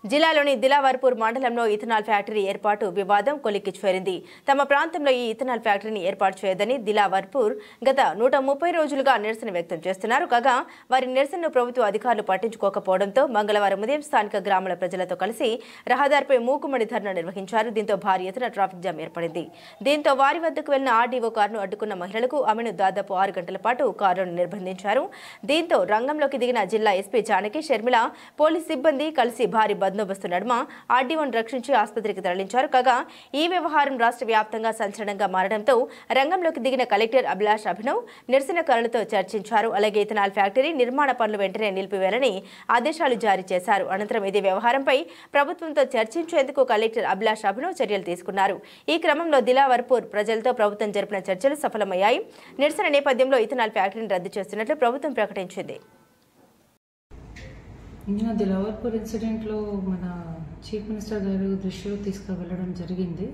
జిల్లాలోని దిలావర్పూర్ మండలంలో ethanol factory ఏర్పాటు వివాదం కొలిక్కి చేరింది. తమ ప్రాంతంలో ఈ ఇథనాల్ ఫ్యాక్టరీని ఏర్పాటు చేయదని దిలావర్పూర్ గత 130 రోజులుగా నిరసన వ్యక్తం చేస్తున్నారు. కాగా వారి నిరసనను ప్రభుత్వ అధికారులు పట్టించుకోకపోవడంతో మంగళవారం ఉదయం స్థానిక గ్రామాల ప్రజలతో కలిసి రహదారిపై మూకుమ్మడి ధర్నా నిర్వహించారు. దీంతో భారీ ఎత్తున ట్రాఫిక్ జామ్ ఏర్పడింది. దీంతో వారి వద్దకు వెళ్లిన ఆర్డీఓ కారును అడ్డుకున్న మహిళలకు ఆమెను దాదాపు 6 గంటల పాటు కారును నిర్బంధించారు. దీంతో రంగంలోకి దిగిన జిల్లా ఎస్పీ జానకి షర్మిల పోలీస్ సిబ్బంది కలిసి భారీ బందోబస్తు నడుమ ఆర్డీఓను రక్షించి ఆసుపత్రికి తరలించారు. కాగా ఈ వ్యవహారం రాష్ట్ర వ్యాప్తంగా సంచలనంగా మారడంతో రంగంలోకి దిగిన కలెక్టర్ అభిలాష్ అభినవ్ నిరసనకారులతో చర్చించారు. అలాగే ఇథనాల్ ఫ్యాక్టరీ నిర్మాణ పనులు వెంటనే నిలిపివేయాలని ఆదేశాలు జారీ చేశారు. అనంతరం ఇదే వ్యవహారంపై ప్రభుత్వంతో చర్చించేందుకు కలెక్టర్ అభిలాష్ అభినవ్ చర్యలు తీసుకున్నారు. ఈ క్రమంలో దిలావర్పూర్ ప్రజలతో ప్రభుత్వం జరిపిన చర్చలు సఫలమయ్యాయి. నిరసన నేపథ్యంలో ఇథనాల్ ఫ్యాక్టరీని రద్దు చేస్తున్నట్లు ప్రభుత్వం ప్రకటించింది. నిన్న దిలావర్పూర్ ఇన్సిడెంట్లో మన చీఫ్ మినిస్టర్ గారు దృష్టిలో తీసుకువెళ్ళడం జరిగింది.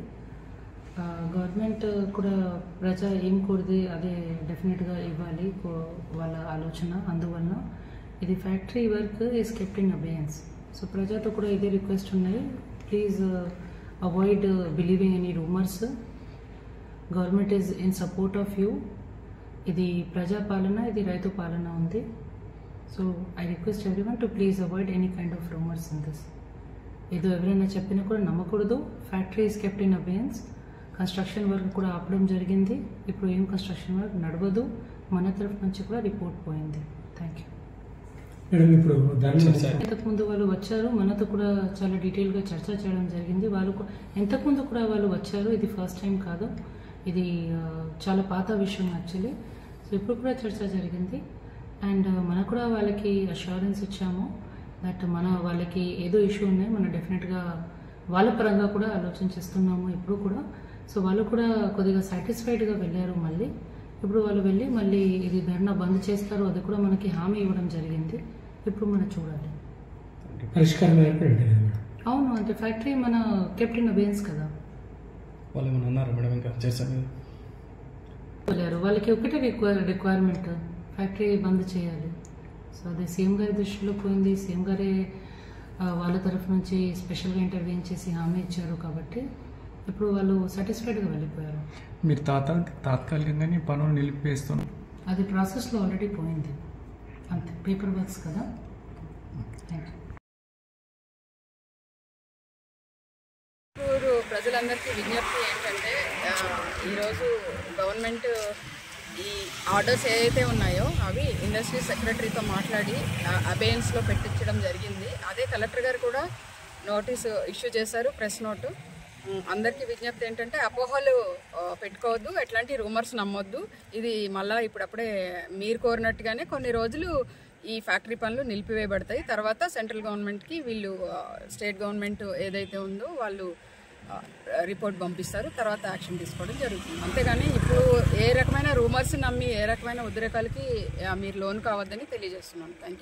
గవర్నమెంట్ కూడా ప్రజా ఏం కూడది అదే డెఫినెట్గా ఇవ్వాలి వాళ్ళ ఆలోచన. అందువల్ల ఇది factory work is kept in abeyance. So ప్రజలతో కూడా ఇదే రిక్వెస్ట్ ఉన్నాయి, please avoid believing any rumours. Government is in support of you. ఇది ప్రజాపాలన, ఇది రైతు పాలన ఉంది. So I request everyone to please avoid any kind of rumors in this. ఏదో ఎవరైనా చెప్పినా కూడా నమ్మకూడదు. Factory is kept in abeyance. Construction work కూడా ఆపడం జరిగింది. ఇప్పుడు ఏం కన్స్ట్రక్షన్ వర్క్ నడవదు. మన తరఫు నుంచి కూడా రిపోర్ట్ పోయింది. Thank you. ఇంతకుముందు వాళ్ళు వచ్చారు, మనతో కూడా చాలా డీటెయిల్గా చర్చ చేయడం జరిగింది. వాళ్ళు ఇంతకుముందు కూడా వాళ్ళు వచ్చారు. ఇది ఫస్ట్ టైం కాదు, ఇది చాలా పాత విషయం యాక్చువల్లీ. సో ఇప్పుడు కూడా చర్చ జరిగింది. అండ్ మనకు కూడా వాళ్ళకి అష్యూరెన్స్ ఇచ్చాము దట్ వాళ్ళకి ఏదో ఇష్యూ ఉన్నాయి, మనం డెఫినెట్గా వాళ్ళ పరంగా కూడా ఆలోచన చేస్తున్నాము ఇప్పుడు కూడా. సో వాళ్ళు కూడా కొద్దిగా సాటిస్ఫైడ్గా వెళ్ళారు. మళ్ళీ ఇప్పుడు వాళ్ళు వెళ్ళి మళ్ళీ ఇది ధర్నా బంద్ చేస్తారు, అది కూడా మనకి హామీ ఇవ్వడం జరిగింది. ఇప్పుడు మనం చూడాలి. అవును, అంటే ఫ్యాక్టరీ మన కెప్ట్ ఇన్ అబేయన్స్ కదా. వెళ్ళారు, వాళ్ళకి ఒకటే రిక్వైర్మెంట్ ఫ్యాక్టరీ బంద్ చేయాలి. సో అదే సీఎం గారి దృష్టిలో పోయింది. సీఎం గారే వాళ్ళ తరఫు నుంచి స్పెషల్గా ఇంటర్వ్యూన్ చేసి హామీ ఇచ్చారు కాబట్టి ఇప్పుడు వాళ్ళు సాటిస్ఫైడ్గా వెళ్ళిపోయారు. మీరు తాత్కాలికంగానే పనులు నిలిపివేస్తున్నారు, అది ప్రాసెస్లో ఆల్రెడీ పోయింది, అంతే, పేపర్ వర్క్స్ కదా. Thank you. ప్రజలందరికీ విజ్ఞప్తి ఏంటంటే, ఈరోజు గవర్నమెంట్ ఈ ఆర్డర్స్ ఏవైతే ఉన్నాయో అవి ఇండస్ట్రీ సెక్రటరీతో మాట్లాడి అబేయన్స్లో పెట్టించడం జరిగింది. అదే కలెక్టర్ గారు కూడా నోటీసు ఇష్యూ చేశారు, ప్రెస్ నోటు. అందరికీ విజ్ఞప్తి ఏంటంటే, అపోహలు పెట్టుకోవద్దు, ఎట్లాంటి రూమర్స్ నమ్మొద్దు. ఇది మళ్ళీ ఇప్పుడప్పుడే మీరు కోరినట్టుగానే కొన్ని రోజులు ఈ ఫ్యాక్టరీ పనులు నిలిపివేయబడతాయి. తర్వాత సెంట్రల్ గవర్నమెంట్కి వీళ్ళు స్టేట్ గవర్నమెంట్ ఏదైతే ఉందో వాళ్ళు రిపోర్ట్ పంపిస్తారు, తర్వాత యాక్షన్ తీసుకోవడం జరుగుతుంది. అంతేగాని ఇప్పుడు ఏ రకమైన రూమర్స్ నమ్మి ఏ రకమైన ఉద్రేకాలకి మీరు లోన్ కావద్దని తెలియజేస్తున్నాను. Thank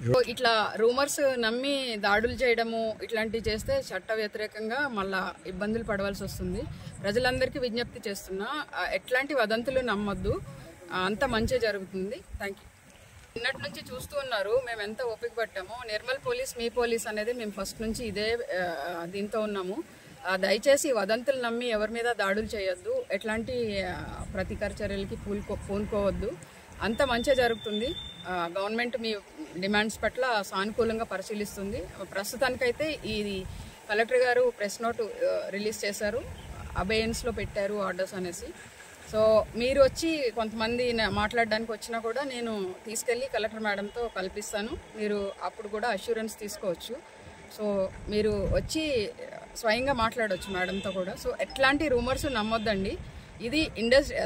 you. ఇట్లా రూమర్స్ నమ్మి దాడులు చేయడము ఇట్లాంటివి చేస్తే చట్ట వ్యతిరేకంగా మళ్ళా ఇబ్బందులు పడవలసి వస్తుంది. ప్రజలందరికీ విజ్ఞప్తి చేస్తున్నా, ఎట్లాంటి వదంతులు నమ్మొద్దు, అంత మంచి జరుగుతుంది. Thank you. నిన్నటి నుంచి చూస్తూ ఉన్నారు మేము ఎంత ఓపిక పట్టామో. నిర్మల్ పోలీస్ మీ పోలీస్ అనేది మేము ఫస్ట్ నుంచి ఇదే దీంతో ఉన్నాము. దయచేసి వదంతులు నమ్మి ఎవరి మీద దాడులు చేయొద్దు, ఎట్లాంటి ప్రతీకార చర్యలకి పూనుకోవద్దు, అంత మంచి జరుగుతుంది. గవర్నమెంట్ మీ డిమాండ్స్ పట్ల సానుకూలంగా పరిశీలిస్తుంది. ప్రస్తుతానికైతే ఇది కలెక్టర్ గారు ప్రెస్ నోట్ రిలీజ్ చేశారు, అబేయన్స్లో పెట్టారు ఆర్డర్స్ అనేసి. సో మీరు వచ్చి కొంతమంది మాట్లాడడానికి వచ్చినా కూడా నేను తీసుకెళ్ళి కలెక్టర్ మేడంతో కల్పిస్తాను, మీరు అప్పుడు కూడా అష్యూరెన్స్ తీసుకోవచ్చు. సో మీరు వచ్చి స్వయంగా మాట్లాడవచ్చు మేడంతో కూడా. సో ఎట్లాంటి రూమర్స్ నమ్మొద్దండి. ఇది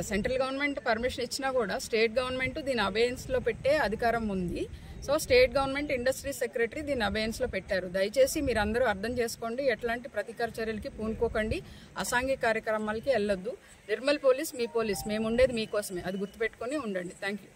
సెంట్రల్ గవర్నమెంట్ పర్మిషన్ ఇచ్చినా కూడా స్టేట్ గవర్నమెంట్ దీని అబేయన్స్లో పెట్టే అధికారం ఉంది. So state government industry secretary దీని అబేయన్స్లో పెట్టారు. దయచేసి మీరు అందరూ అర్థం చేసుకోండి, ఎట్లాంటి ప్రతీకార చర్యలకి పూనుకోకండి, అసాంఘిక కార్యక్రమాలకి వెళ్ళొద్దు. నిర్మల్ పోలీస్ మీ పోలీస్, మేము ఉండేది మీకోసమే, అది గుర్తుపెట్టుకొని ఉండండి. Thank you.